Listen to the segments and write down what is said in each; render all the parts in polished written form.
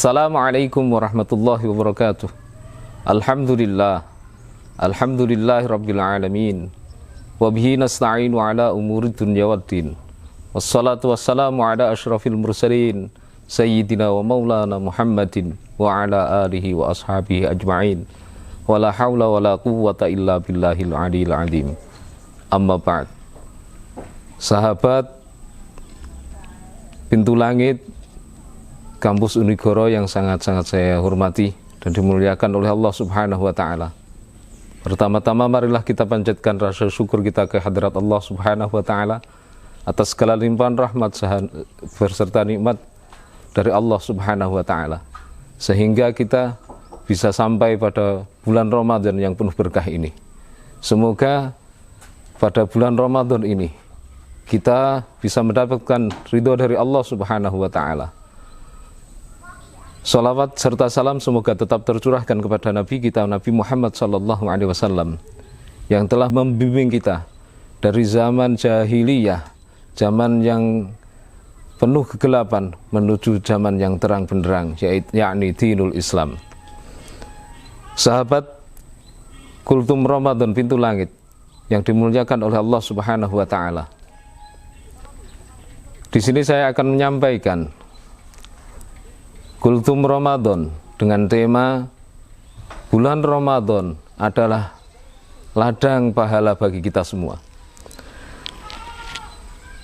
Assalamualaikum warahmatullahi wabarakatuh. Alhamdulillahi rabbil alamin. Wabihi nasta'inu ala umuri dunya waddin. Wassalatu wassalamu ala ashrafil mursalin Sayyidina wa maulana Muhammadin wa ala alihi wa ashabihi ajma'in. Wa la hawla wa la quwwata illa billahil aliyil azim. Amma ba'd. Sahabat Pintu Langit Kampus Unigoro yang sangat-sangat saya hormati dan dimuliakan oleh Allah Subhanahu wa Ta'ala. Pertama-tama marilah kita panjatkan rasa syukur kita ke hadirat Allah Subhanahu wa Ta'ala atas segala limpahan rahmat berserta nikmat dari Allah Subhanahu wa Ta'ala, sehingga kita bisa sampai pada bulan Ramadan yang penuh berkah ini. Semoga pada bulan Ramadan ini kita bisa mendapatkan ridho dari Allah Subhanahu wa Ta'ala. Salawat serta salam semoga tetap tercurahkan kepada Nabi kita, Nabi Muhammad sallallahu alaihi wasallam, yang telah membimbing kita dari zaman jahiliyah, zaman yang penuh kegelapan, menuju zaman yang terang benderang, yakni dinul Islam. Sahabat Kultum Ramadan Pintu Langit yang dimuliakan oleh Allah Subhanahu wa Ta'ala, di sini saya akan menyampaikan Kultum Ramadan dengan tema bulan Ramadan adalah ladang pahala bagi kita semua.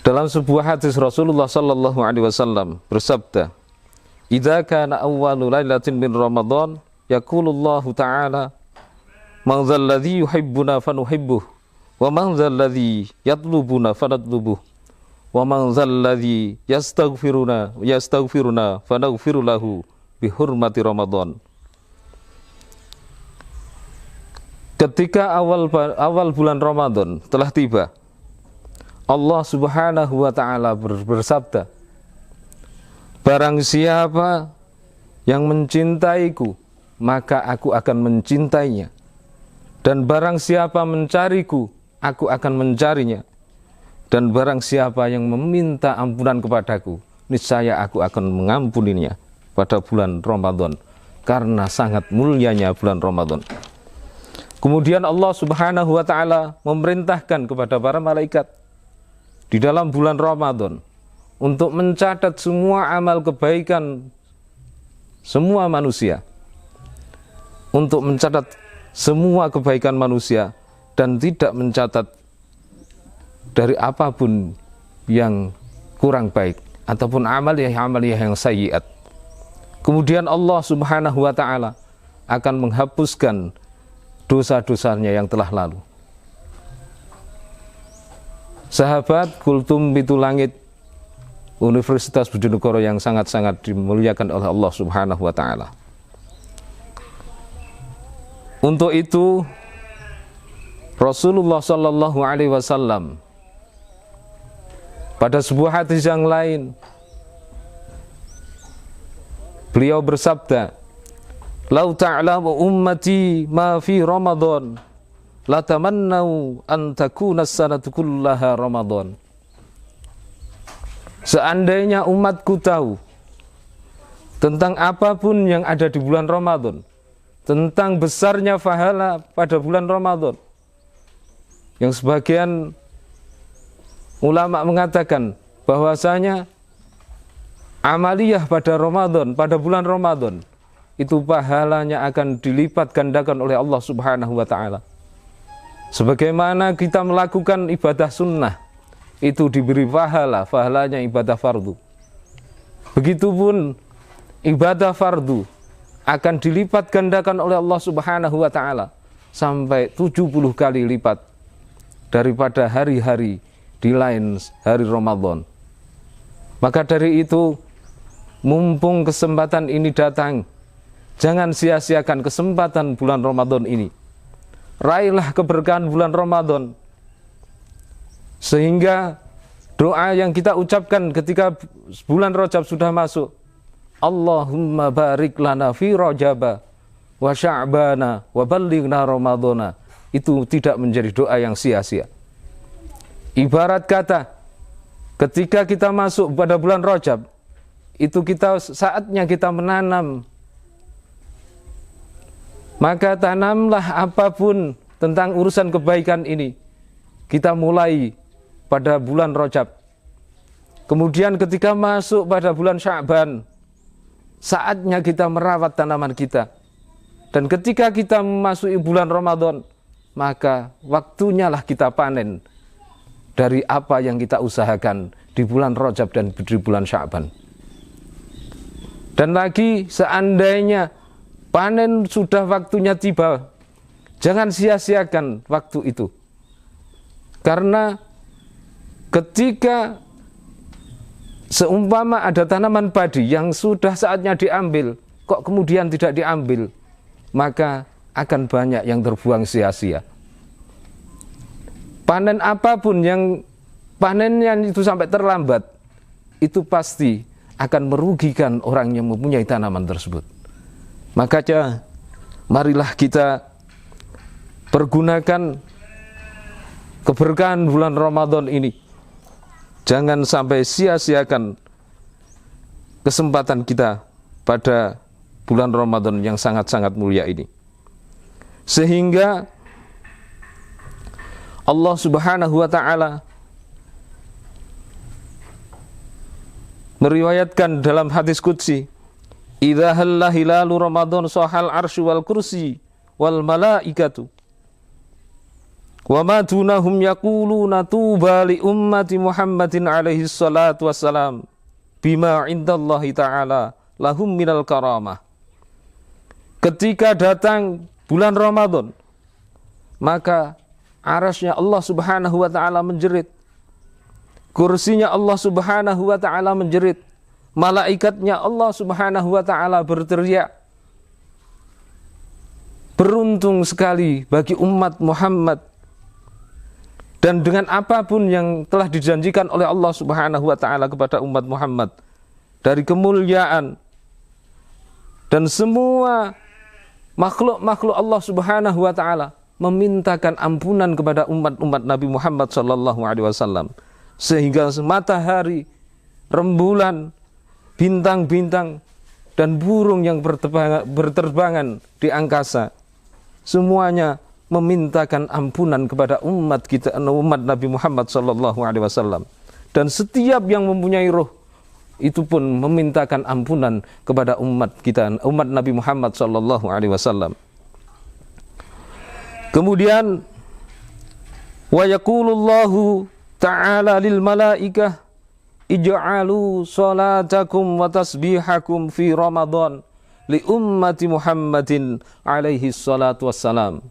Dalam sebuah hadis Rasulullah sallallahu alaihi wasallam bersabda, "Idza kana awwalu lailatin min Ramadan, yaqulullahu ta'ala, man dzal ladzi yuhibbuna fanuhibbuh, wa man dzal ladzi yatlubuna fanatlubuh. Wa man dzalladzi yastaghfiruna fanaghfiru lahu bi hurmati Ramadan." Ketika awal bulan Ramadan telah tiba, Allah Subhanahu wa Ta'ala bersabda, "Barang siapa yang mencintaiku, maka aku akan mencintainya. Dan barang siapa mencariku, aku akan mencarinya. Dan barang siapa yang meminta ampunan kepadaku, niscaya aku akan mengampuninya pada bulan Ramadan, karena sangat mulianya bulan Ramadan." Kemudian Allah Subhanahu wa Ta'ala memerintahkan kepada para malaikat di dalam bulan Ramadan untuk mencatat semua amal kebaikan semua manusia, untuk mencatat semua kebaikan manusia dan tidak mencatat dari apapun yang kurang baik ataupun amaliyah yang sayyiat. Kemudian Allah Subhanahu wa Ta'ala akan menghapuskan dosa-dosanya yang telah lalu. Sahabat Kultum Pintu Langit Universitas Bojonegoro yang sangat-sangat dimuliakan oleh Allah Subhanahu wa Ta'ala. Untuk itu Rasulullah sallallahu alaihi wasallam pada sebuah hadis yang lain, beliau bersabda, "Lau ta'lamu ummati ma fi Ramadan, la tamannau an takuna as-sanatu kullaha Ramadan." Seandainya umatku tahu tentang apapun yang ada di bulan Ramadan, tentang besarnya pahala pada bulan Ramadan, yang sebagian ulama mengatakan bahwasanya amaliyah pada Ramadan, pada bulan Ramadan, itu pahalanya akan dilipat gandakan oleh Allah Subhanahu wa Ta'ala. Sebagaimana kita melakukan ibadah sunnah, itu diberi pahalanya ibadah fardu. Begitupun ibadah fardu akan dilipat gandakan oleh Allah Subhanahu wa Ta'ala sampai 70 kali lipat daripada hari-hari di lain hari Ramadan. Maka dari itu, mumpung kesempatan ini datang, jangan sia-siakan kesempatan bulan Ramadan ini. Raihlah keberkahan bulan Ramadan, sehingga doa yang kita ucapkan ketika bulan Rajab sudah masuk, Allahumma barik lana fi Rajaba wa Sya'bana wa ballighna Ramadana, itu tidak menjadi doa yang sia-sia. Ibarat kata, ketika kita masuk pada bulan Rajab, itu saatnya kita menanam. Maka tanamlah apapun tentang urusan kebaikan ini. Kita mulai pada bulan Rajab. Kemudian ketika masuk pada bulan Sya'ban, saatnya kita merawat tanaman kita. Dan ketika kita memasuki bulan Ramadan, maka waktunya lah kita panen dari apa yang kita usahakan di bulan Rajab dan di bulan Sya'ban. Dan lagi seandainya panen sudah waktunya tiba, jangan sia-siakan waktu itu. Karena ketika seumpama ada tanaman padi yang sudah saatnya diambil, kok kemudian tidak diambil, maka akan banyak yang terbuang sia-sia. Panen apapun yang panennya itu sampai terlambat, itu pasti akan merugikan orang yang mempunyai tanaman tersebut. Makanya marilah kita pergunakan keberkahan bulan Ramadan ini. Jangan sampai sia-siakan kesempatan kita pada bulan Ramadan yang sangat-sangat mulia ini. Sehingga Allah Subhanahu wa ta'ala meriwayatkan dalam hadis qudsi, idza halla hilalu Ramadan sahal arsyu wal kursi wal malaikatu wa ma dunahum yaquluna tuba li ummati Muhammadin alaihi salatu wassalam bima indallahi ta'ala lahum minal karamah. Ketika datang bulan Ramadan, maka arasnya Allah Subhanahu wa ta'ala menjerit, kursinya Allah Subhanahu wa ta'ala menjerit, malaikatnya Allah Subhanahu wa ta'ala berteriak, beruntung sekali bagi umat Muhammad. Dan dengan apapun yang telah dijanjikan oleh Allah Subhanahu wa ta'ala kepada umat Muhammad, dari kemuliaan dan semua makhluk-makhluk Allah Subhanahu wa ta'ala memintakan ampunan kepada umat-umat Nabi Muhammad sallallahu alaihi wasallam, sehingga matahari, rembulan, bintang-bintang dan burung yang berterbangan di angkasa semuanya memintakan ampunan kepada umat kita, umat Nabi Muhammad sallallahu alaihi wasallam. Dan setiap yang mempunyai roh itu pun memintakan ampunan kepada umat kita, umat Nabi Muhammad sallallahu alaihi wasallam. Kemudian wa yaqulullahu ta'ala lil malaikah ij'alu salatakum wa tasbihakum fi Ramadan li ummati Muhammadin alaihi salatu wassalam.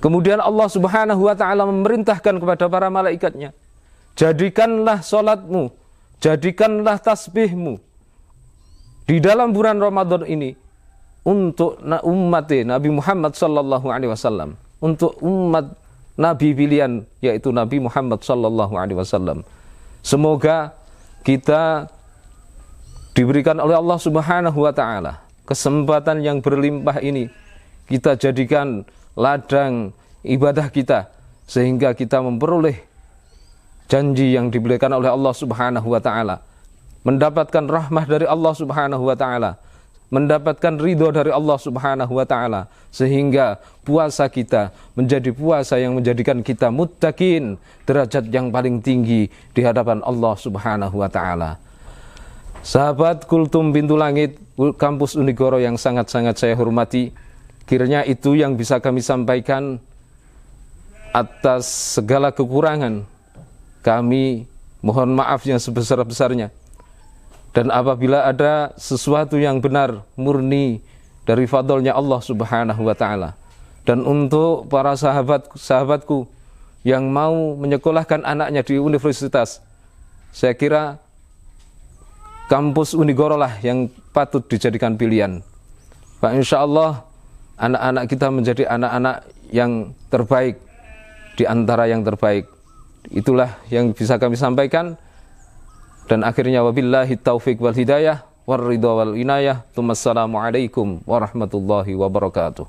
Kemudian Allah Subhanahu wa ta'ala memerintahkan kepada para malaikatnya, jadikanlah salatmu, jadikanlah tasbihmu di dalam bulan Ramadan ini untuk umat Nabi Muhammad sallallahu alaihi wasallam, untuk umat Nabi pilihan yaitu Nabi Muhammad sallallahu alaihi wasallam. Semoga kita diberikan oleh Allah Subhanahu wa ta'ala kesempatan yang berlimpah ini, kita jadikan ladang ibadah kita, sehingga kita memperoleh janji yang diberikan oleh Allah Subhanahu wa ta'ala, mendapatkan rahmah dari Allah Subhanahu wa ta'ala, mendapatkan ridho dari Allah Subhanahu wa ta'ala, sehingga puasa kita menjadi puasa yang menjadikan kita muttaqin, derajat yang paling tinggi di hadapan Allah Subhanahu wa ta'ala. Sahabat Kultum Pintu Langit, kampus Unigoro yang sangat-sangat saya hormati, kiranya itu yang bisa kami sampaikan. Atas segala kekurangan kami mohon maaf yang sebesar-besarnya. Dan apabila ada sesuatu yang benar murni dari fadlnya Allah Subhanahu wa ta'ala. Dan untuk para sahabatku yang mau menyekolahkan anaknya di universitas, saya kira kampus Unigoro lah yang patut dijadikan pilihan. Pak, insya Allah anak-anak kita menjadi anak-anak yang terbaik di antara yang terbaik. Itulah yang bisa kami sampaikan. Dan akhirnya wabillahi taufiq wal hidayah war ridha wal inayah. Assalamualaikum warahmatullahi wabarakatuh.